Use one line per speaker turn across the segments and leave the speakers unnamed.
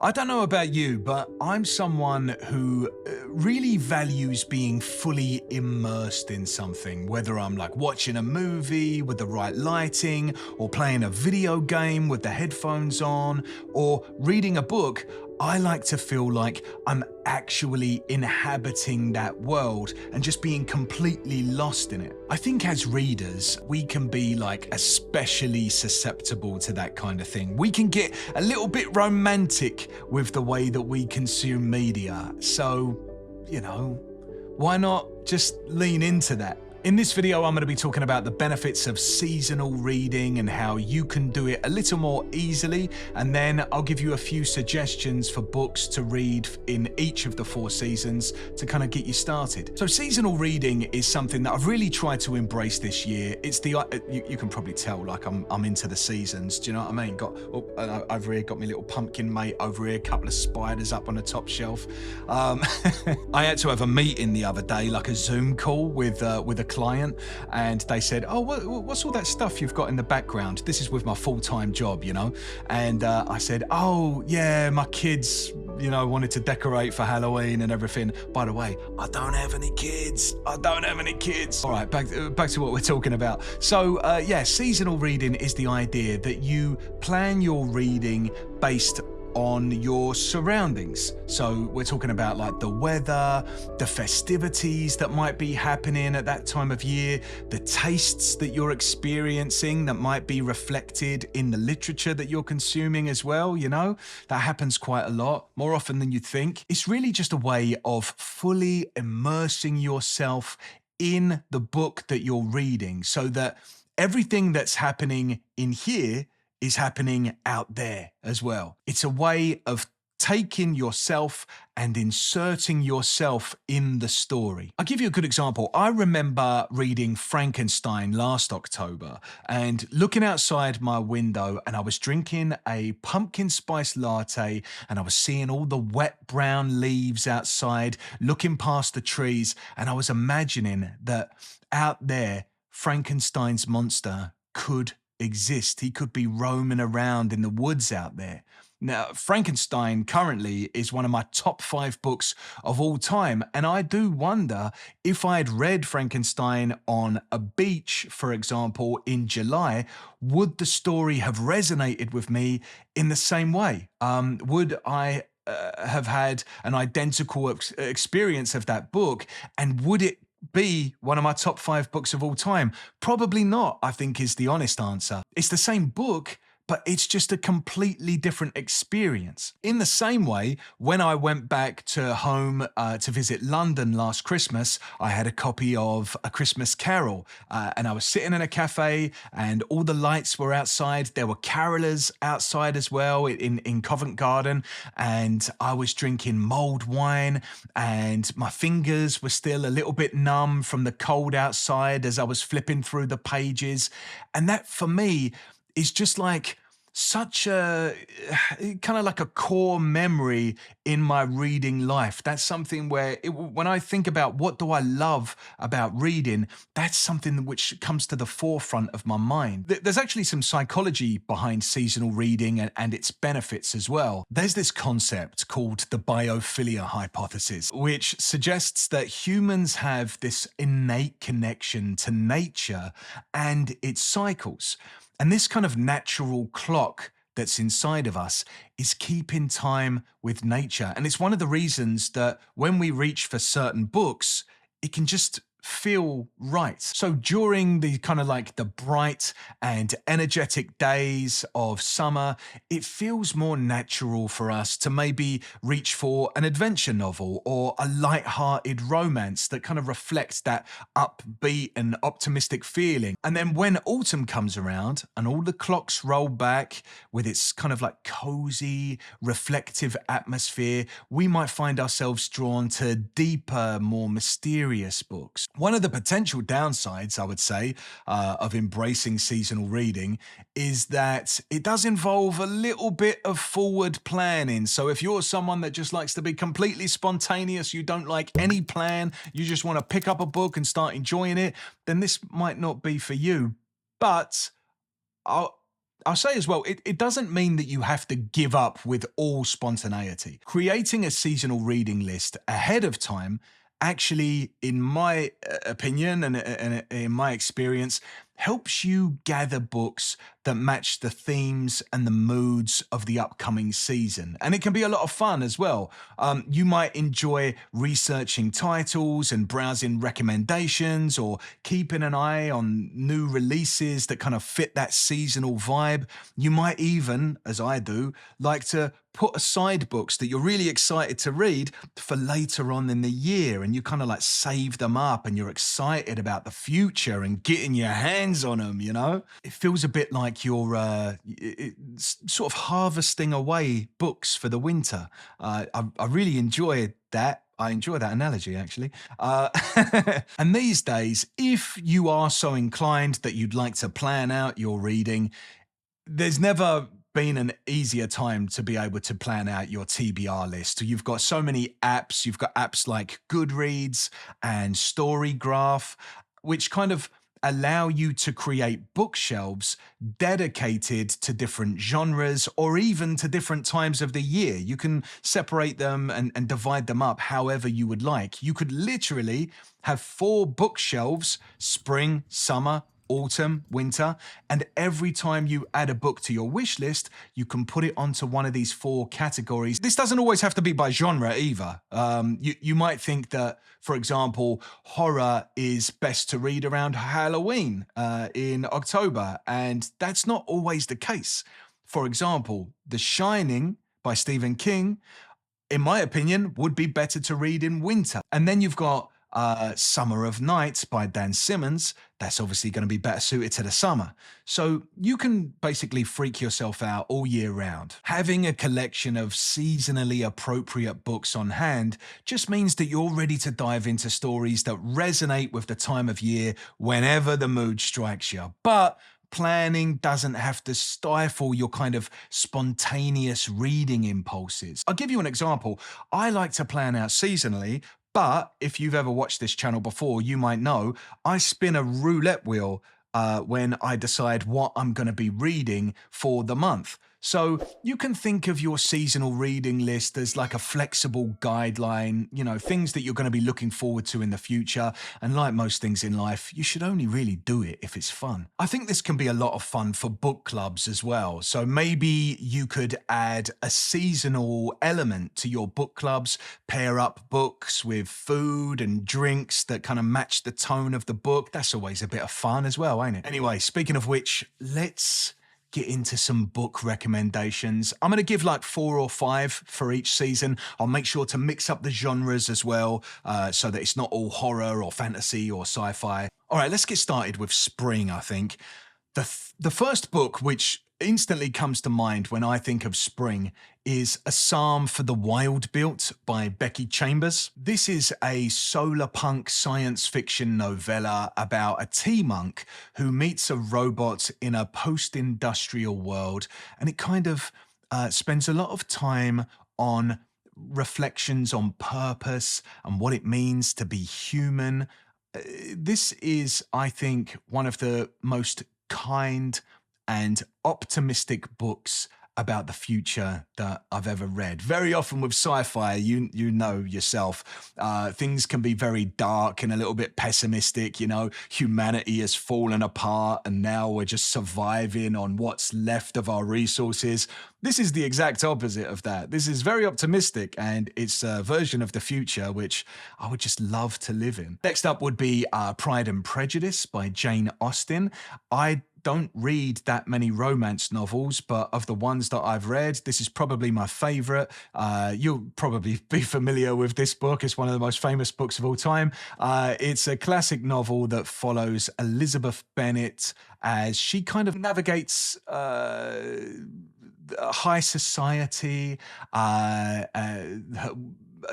I don't know about you, but I'm someone who really values being fully immersed in something, whether I'm like watching a movie with the right lighting, or playing a video game with the headphones on, or reading a book. I like to feel like I'm actually inhabiting that world and just being completely lost in it. I think as readers, we can be like especially susceptible to that kind of thing. We can get a little bit romantic with the way that we consume media. So, why not just lean into that? In this video, I'm going to be talking about the benefits of seasonal reading and how you can do it a little more easily. And then I'll give you a few suggestions for books to read in each of the 4 seasons to kind of get you started. So seasonal reading is something that I've really tried to embrace this year. It's you can probably tell, like I'm into the seasons. Do you know what I mean? Over here, got my little pumpkin mate over here, a couple of spiders up on the top shelf. I had to have a meeting the other day, like a Zoom call with a client, and they said, "Oh, what's all that stuff you've got in the background?" This is with my full-time job, and I said, "Oh yeah, my kids wanted to decorate for Halloween and everything. By the way, I don't have any kids. All right, back to what we're talking about. So yeah, seasonal reading is the idea that you plan your reading based on your surroundings. So we're talking about like the weather, the festivities that might be happening at that time of year, the tastes that you're experiencing that might be reflected in the literature that you're consuming as well. That happens quite a lot, more often than you'd think. It's really just a way of fully immersing yourself in the book that you're reading, so that everything that's happening in here is happening out there as well. It's a way of taking yourself and inserting yourself in the story. I'll give you a good example. I remember reading Frankenstein last October and looking outside my window, and I was drinking a pumpkin spice latte, and I was seeing all the wet brown leaves outside, looking past the trees, and I was imagining that out there, Frankenstein's monster could exist. He could be roaming around in the woods out there. Now, Frankenstein currently is one of my top 5 books of all time, and I do wonder if I had read Frankenstein on a beach, for example, in July, would the story have resonated with me in the same way? Would I have had an identical experience of that book, and would it be one of my top 5 books of all time? Probably not, I think, is the honest answer. It's the same book, but it's just a completely different experience. In the same way, when I went back to home to visit London last Christmas, I had a copy of A Christmas Carol, and I was sitting in a cafe and all the lights were outside. There were carolers outside as well in Covent Garden, and I was drinking mulled wine, and my fingers were still a little bit numb from the cold outside as I was flipping through the pages. And that, for me, is just like such a kind of like a core memory in my reading life. That's something where when I think about what do I love about reading, that's something which comes to the forefront of my mind. There's actually some psychology behind seasonal reading and its benefits as well. There's this concept called the biophilia hypothesis, which suggests that humans have this innate connection to nature and its cycles. And this kind of natural clock that's inside of us is keeping time with nature. And it's one of the reasons that when we reach for certain books, it can just feel right. So during the kind of like the bright and energetic days of summer, it feels more natural for us to maybe reach for an adventure novel or a light-hearted romance that kind of reflects that upbeat and optimistic feeling. And then when autumn comes around and all the clocks roll back with its kind of like cozy, reflective atmosphere, we might find ourselves drawn to deeper, more mysterious books. One of the potential downsides, I would say, of embracing seasonal reading is that it does involve a little bit of forward planning. So if you're someone that just likes to be completely spontaneous, you don't like any plan, you just want to pick up a book and start enjoying it, then this might not be for you. But I'll say as well, it doesn't mean that you have to give up with all spontaneity. Creating a seasonal reading list ahead of time actually, in my opinion and in my experience, helps you gather books that match the themes and the moods of the upcoming season. And it can be a lot of fun as well. You might enjoy researching titles and browsing recommendations or keeping an eye on new releases that kind of fit that seasonal vibe. You might even, as I do, like to put aside books that you're really excited to read for later on in the year, and you kind of like save them up and you're excited about the future and getting your hands on them, you know? It feels a bit like you're sort of harvesting away books for the winter. I really enjoy that. I enjoy that analogy, actually. And these days, if you are so inclined that you'd like to plan out your reading, there's never been an easier time to be able to plan out your TBR list. You've got so many apps. You've got apps like Goodreads and Storygraph, which kind of allow you to create bookshelves dedicated to different genres or even to different times of the year. You can separate them and divide them up however you would like. You could literally have 4 bookshelves: spring, summer, autumn, winter, and every time you add a book to your wish list, you can put it onto one of these 4 categories. This doesn't always have to be by genre either. You might think that, for example, horror is best to read around Halloween in October, and that's not always the case. For example, The Shining by Stephen King, in my opinion, would be better to read in winter. And then you've got Summer of Nights by Dan Simmons. That's obviously going to be better suited to the summer. So you can basically freak yourself out all year round. Having a collection of seasonally appropriate books on hand just means that you're ready to dive into stories that resonate with the time of year whenever the mood strikes you. But planning doesn't have to stifle your kind of spontaneous reading impulses. I'll give you an example. I like to plan out seasonally, but if you've ever watched this channel before, you might know I spin a roulette wheel when I decide what I'm going to be reading for the month. So you can think of your seasonal reading list as like a flexible guideline, you know, things that you're going to be looking forward to in the future. And like most things in life, you should only really do it if it's fun. I think this can be a lot of fun for book clubs as well. So maybe you could add a seasonal element to your book clubs, pair up books with food and drinks that kind of match the tone of the book. That's always a bit of fun as well, ain't it? Anyway, speaking of which, let's get into some book recommendations. I'm going to give like 4 or 5 for each season. I'll make sure to mix up the genres as well, so that it's not all horror or fantasy or sci-fi. All right, let's get started with spring, I think. The first book which instantly comes to mind when I think of spring is A Psalm for the Wild-Built by Becky Chambers. This is a solar punk science fiction novella about a tea monk who meets a robot in a post-industrial world, and it kind of spends a lot of time on reflections on purpose and what it means to be human. This is, I think, one of the most kind and optimistic books about the future that I've ever read. Very often with sci-fi, you know yourself, things can be very dark and a little bit pessimistic. You know, humanity has fallen apart and now we're just surviving on what's left of our resources. This is the exact opposite of that. This is very optimistic, and it's a version of the future which I would just love to live in. Next up would be Pride and Prejudice by Jane Austen. I don't read that many romance novels, but of the ones that I've read, this is probably my favorite. You'll probably be familiar with this book. It's one of the most famous books of all time. It's a classic novel that follows Elizabeth Bennet as she kind of navigates high society,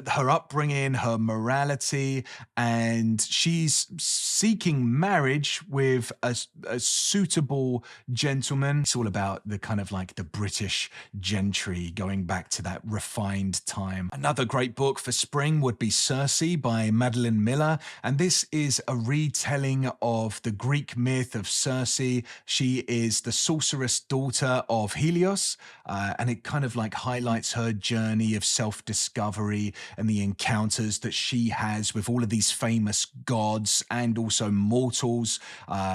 her upbringing, her morality, and she's seeking marriage with a suitable gentleman. It's all about the kind of like the British gentry going back to that refined time. Another great book for spring would be Circe by Madeline Miller. And this is a retelling of the Greek myth of Circe. She is the sorceress daughter of Helios, and it kind of like highlights her journey of self-discovery and the encounters that she has with all of these famous gods and also mortals.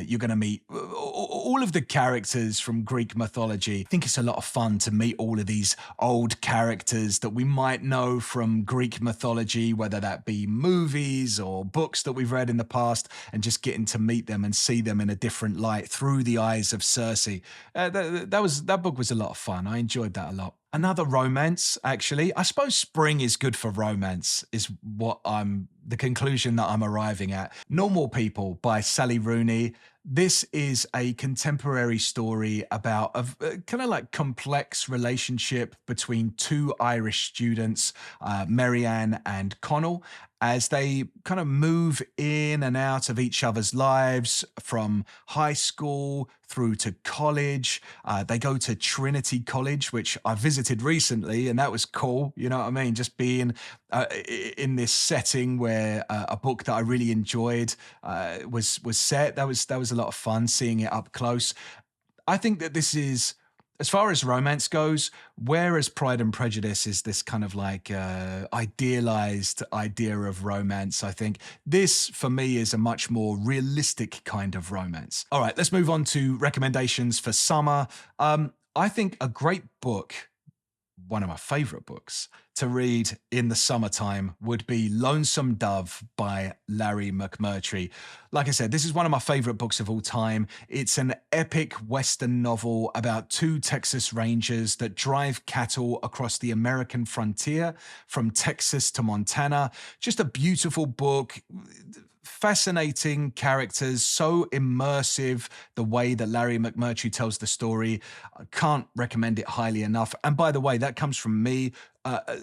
You're going to meet all of the characters from Greek mythology. I think it's a lot of fun to meet all of these old characters that we might know from Greek mythology, whether that be movies or books that we've read in the past, and just getting to meet them and see them in a different light through the eyes of Circe. That book was a lot of fun. I enjoyed that a lot. Another romance, actually. I suppose spring is good for romance, is the conclusion that I'm arriving at. Normal People by Sally Rooney. This is a contemporary story about a kind of like complex relationship between two Irish students, Marianne and Connell, as they kind of move in and out of each other's lives from high school through to college. They go to Trinity College, which I visited recently, and that was cool. You know what I mean? Just being in this setting where a book that I really enjoyed was set. That was a lot of fun seeing it up close. I think that this is, as far as romance goes, whereas Pride and Prejudice is this kind of like idealized idea of romance, I think this, for me, is a much more realistic kind of romance. All right, let's move on to recommendations for summer. I think a great book, one of my favorite books to read in the summertime, would be Lonesome Dove by Larry McMurtry. Like I said, this is one of my favorite books of all time. It's an epic Western novel about two Texas Rangers that drive cattle across the American frontier from Texas to Montana. Just a beautiful book. Fascinating characters, so immersive, the way that Larry McMurtry tells the story. I can't recommend it highly enough. And by the way, that comes from me,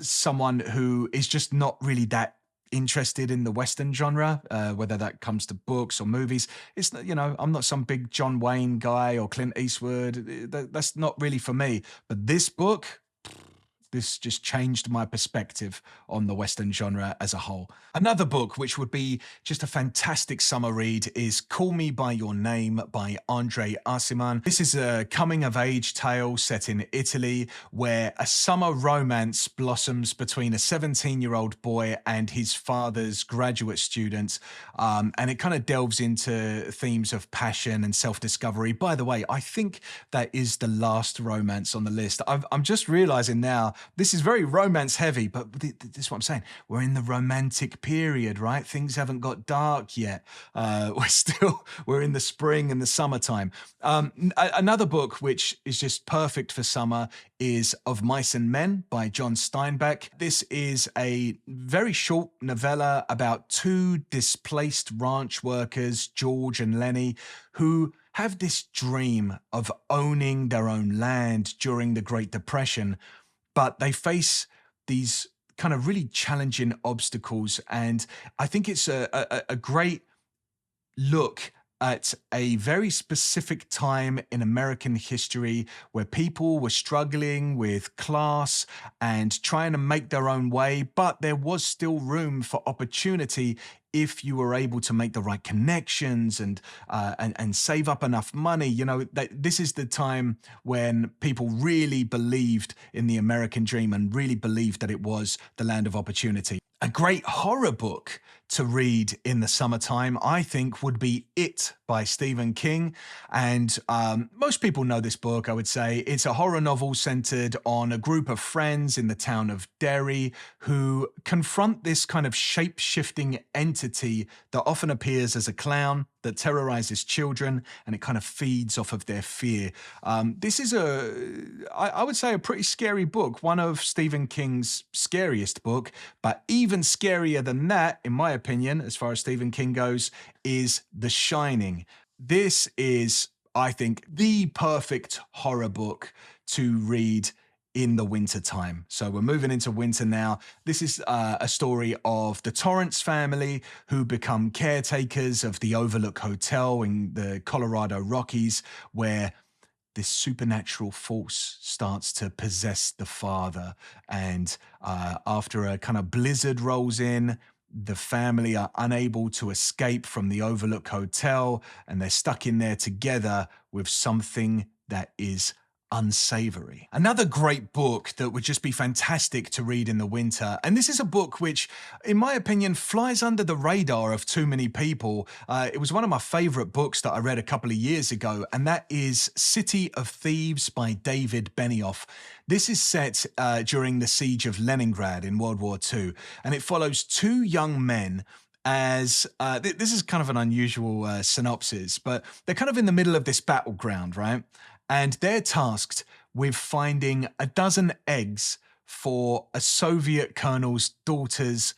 someone who is just not really that interested in the Western genre, whether that comes to books or movies. It's, I'm not some big John Wayne guy or Clint Eastwood. That's not really for me. But this book, this just changed my perspective on the Western genre as a whole. Another book, which would be just a fantastic summer read, is Call Me By Your Name by Andre Aciman. This is a coming-of-age tale set in Italy where a summer romance blossoms between a 17-year-old boy and his father's graduate student, and it kind of delves into themes of passion and self-discovery. By the way, I think that is the last romance on the list. I'm just realizing now, this is very romance heavy, but this is what I'm saying. We're in the romantic period, right? Things haven't got dark yet. We're in the spring and the summertime. Another book which is just perfect for summer is Of Mice and Men by John Steinbeck. This is a very short novella about two displaced ranch workers, George and Lenny, who have this dream of owning their own land during the Great Depression. But they face these kind of really challenging obstacles. And I think it's a great look at a very specific time in American history where people were struggling with class and trying to make their own way, but there was still room for opportunity if you were able to make the right connections and save up enough money. This is the time when people really believed in the American dream and really believed that it was the land of opportunity. A great horror book to read in the summertime, I think, would be It by Stephen King. And most people know this book, I would say. It's a horror novel centered on a group of friends in the town of Derry who confront this kind of shape-shifting entity that often appears as a clown that terrorizes children, and it kind of feeds off of their fear. This is I would say, a pretty scary book, one of Stephen King's scariest book, but even scarier than that, in my opinion, as far as Stephen King goes, is The Shining. This is, I think, the perfect horror book to read in the winter time. So we're moving into winter now. This is a story of the Torrance family who become caretakers of the Overlook Hotel in the Colorado Rockies, where this supernatural force starts to possess the father. And after a kind of blizzard rolls in, the family are unable to escape from the Overlook Hotel, and they're stuck in there together with something that is unsavory. Another great book that would just be fantastic to read in the winter. And this is a book which, in my opinion, flies under the radar of too many people. It was one of my favorite books that I read a couple of years ago, and that is City of Thieves by David Benioff. This is set during the siege of Leningrad in World War II, and it follows two young men as this is kind of an unusual synopsis, but they're kind of in the middle of this battleground, right? And they're tasked with finding a dozen eggs for a Soviet colonel's daughter's,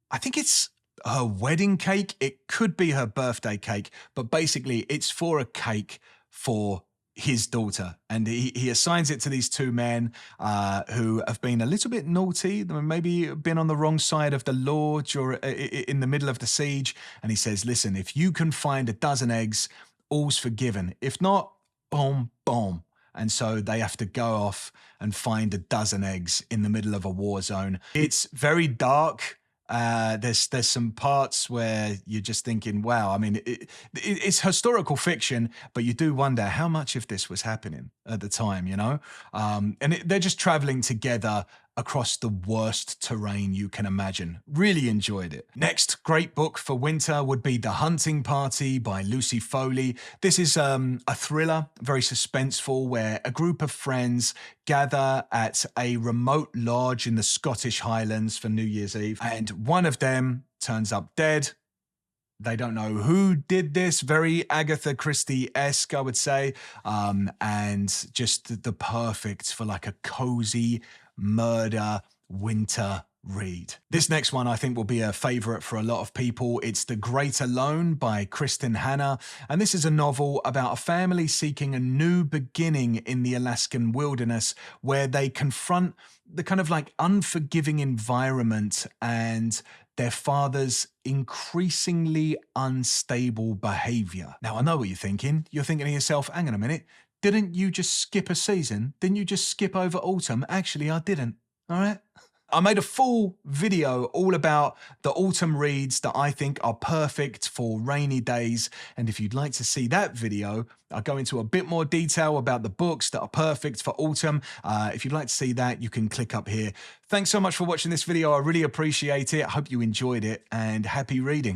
I think it's her wedding cake. It could be her birthday cake, but basically it's for a cake for his daughter. And he assigns it to these two men who have been a little bit naughty, maybe been on the wrong side of the law in the middle of the siege. And he says, listen, if you can find a dozen eggs, all's forgiven. If not, boom, boom. And so they have to go off and find a dozen eggs in the middle of a war zone. It's very dark. There's some parts where you're just thinking, wow, I mean, it's historical fiction, but you do wonder how much of this was happening at the time, you know? They're just traveling together across the worst terrain you can imagine. Really enjoyed it. Next great book for winter would be The Hunting Party by Lucy Foley. This is a thriller, very suspenseful, where a group of friends gather at a remote lodge in the Scottish Highlands for New Year's Eve, and one of them turns up dead. They don't know who did this, very Agatha Christie-esque, I would say, and just the perfect for like a cozy murder winter read. This next one I think will be a favorite for a lot of people. It's The Great Alone by Kristen Hanna, and this is a novel about a family seeking a new beginning in the Alaskan wilderness, where they confront the kind of like unforgiving environment and their father's increasingly unstable behavior. Now, I know what you're thinking. You're thinking to yourself, hang on a minute, didn't you just skip a season? Didn't you just skip over autumn? Actually, I didn't, all right? I made a full video all about the autumn reads that I think are perfect for rainy days. And if you'd like to see that video, I'll go into a bit more detail about the books that are perfect for autumn. If you'd like to see that, you can click up here. Thanks so much for watching this video. I really appreciate it. I hope you enjoyed it, and happy reading.